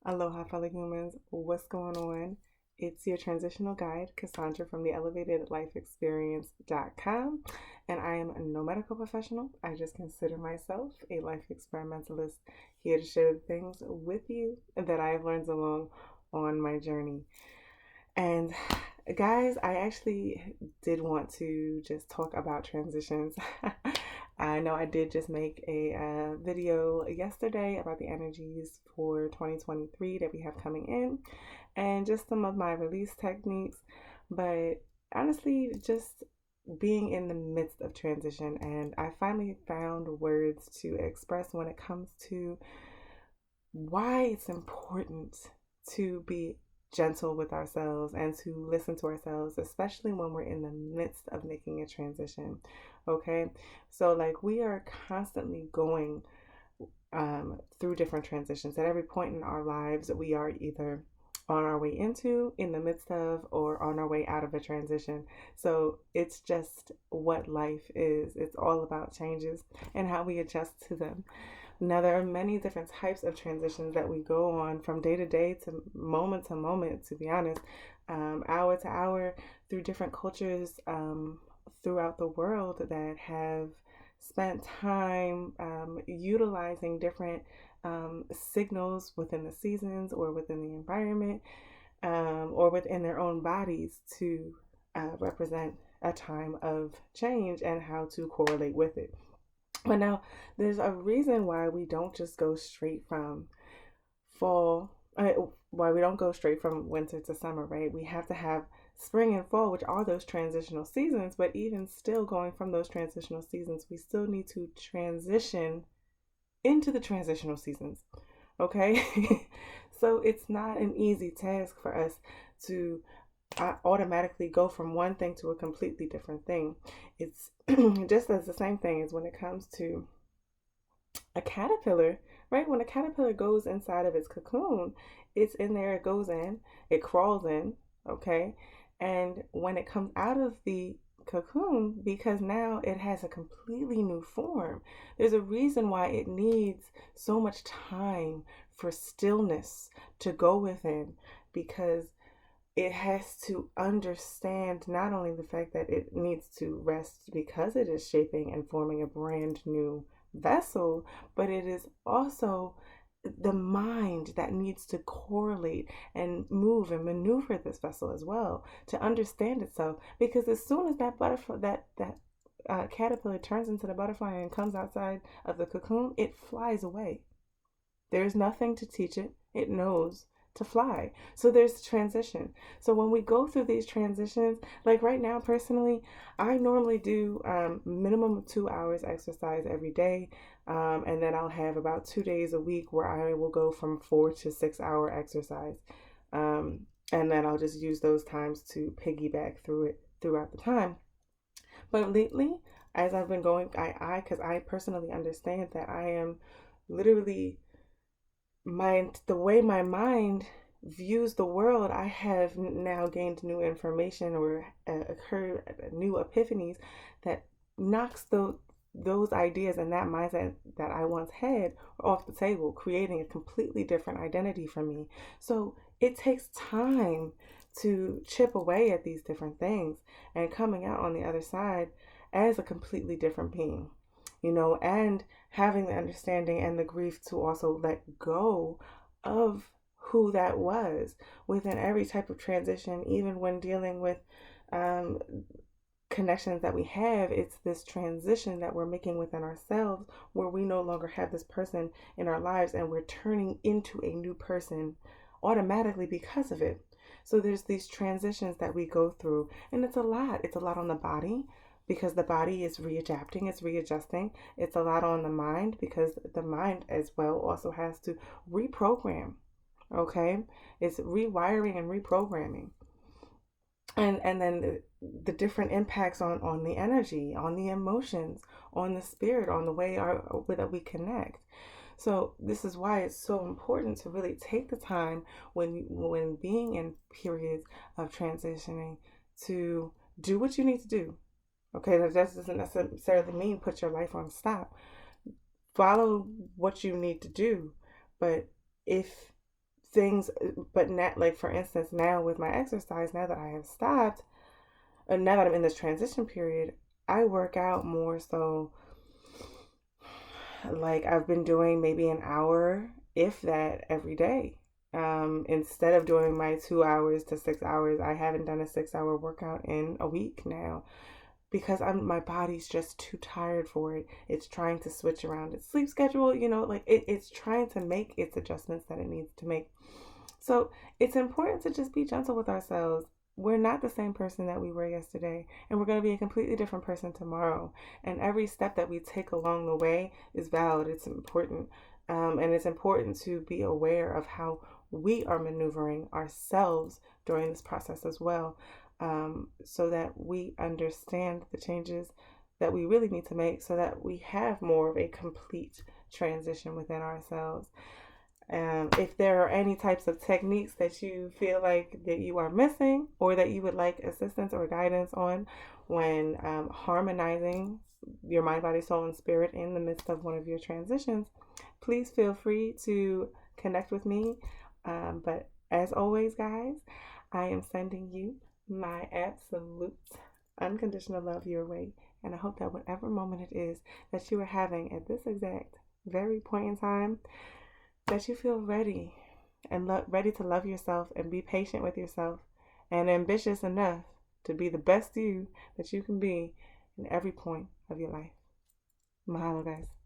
Aloha, fellow humans. What's going on? It's your transitional guide, Cassandra from the elevatedlifeexperience.com. And I am no medical professional. I just consider myself a life experimentalist here to share the things with you that I have learned along on my journey. And guys, I actually did want to just talk about transitions. I know I did just make a video yesterday about the energies for 2023 that we have coming in and just some of my release techniques. But honestly, just being in the midst of transition, and I finally found words to express when it comes to why it's important to be gentle with ourselves and to listen to ourselves, especially when we're in the midst of making a transition. Okay, so like we are constantly going through different transitions. At every point in our lives, we are either on our way into, in the midst of, or on our way out of a transition. So it's just what life is. It's all about changes and how we adjust to them. Now, there are many different types of transitions that we go on from day to moment, to be honest, hour to hour, through different cultures throughout the world that have spent time utilizing different signals within the seasons or within the environment or within their own bodies to represent a time of change and how to correlate with it. But now there's a reason why we don't just go straight from fall, why we don't go straight from winter to summer, right? We have to have spring and fall, which are those transitional seasons. But even still going from those transitional seasons, we still need to transition into the transitional seasons. Okay. So it's not an easy task for us to automatically go from one thing to a completely different thing. It's just as the same thing as when it comes to a caterpillar, right? When a caterpillar goes inside of its cocoon, it's in there, it goes in, it crawls in, okay? And when it comes out of the cocoon, because now it has a completely new form, there's a reason why it needs so much time for stillness to go within, because it has to understand not only the fact that it needs to rest because it is shaping and forming a brand new vessel, but it is also the mind that needs to correlate and move and maneuver this vessel as well to understand itself. Because as soon as that butterfly, that caterpillar turns into the butterfly and comes outside of the cocoon, it flies away. There's nothing to teach it. It knows to fly. So there's transition. So when we go through these transitions, like right now personally, I normally do minimum of 2 hours exercise every day. And then I'll have about 2 days a week where I will go from 4 to 6 hour exercise. And then I'll just use those times to piggyback through it throughout the time. But lately, as I've been going, because I personally understand that I am literally the way my mind views the world, I have now gained new information or occurred new epiphanies that knocks those ideas and that mindset that I once had off the table, creating a completely different identity for me. So it takes time to chip away at these different things and coming out on the other side as a completely different being, and having the understanding and the grief to also let go of who that was within every type of transition, even when dealing with um, connections that we have. It's this transition that we're making within ourselves where we no longer have this person in our lives and we're turning into a new person automatically because of it. So there's these transitions that we go through, and it's a lot. It's a lot on the body because the body is readapting, it's readjusting. It's a lot on the mind because the mind as well also has to reprogram. Okay, it's rewiring and reprogramming, and then the different impacts on the energy, on the emotions, on the spirit, on the way that we connect. So this is why it's so important to really take the time when being in periods of transitioning to do what you need to do. Okay, that doesn't necessarily mean put your life on stop. Follow what you need to do, but if things, but not like, for instance, now with my exercise, now that I have stopped, and now that I'm in this transition period, I work out more so like I've been doing maybe an hour, if that, every day. Instead of doing my 2 hours to 6 hours, I haven't done a 6 hour workout in a week now because my body's just too tired for it. It's trying to switch around its sleep schedule, like it's trying to make its adjustments that it needs to make. So it's important to just be gentle with ourselves. We're not the same person that we were yesterday, and we're going to be a completely different person tomorrow. And every step that we take along the way is valid. It's important. And it's important to be aware of how we are maneuvering ourselves during this process as well, so that we understand the changes that we really need to make so that we have more of a complete transition within ourselves. If there are any types of techniques that you feel like that you are missing or that you would like assistance or guidance on when harmonizing your mind, body, soul, and spirit in the midst of one of your transitions, please feel free to connect with me. But as always, guys, I am sending you my absolute unconditional love your way. And I hope that whatever moment it is that you are having at this exact very point in time, that you feel ready and ready to love yourself and be patient with yourself and ambitious enough to be the best you that you can be in every point of your life. Mahalo, guys.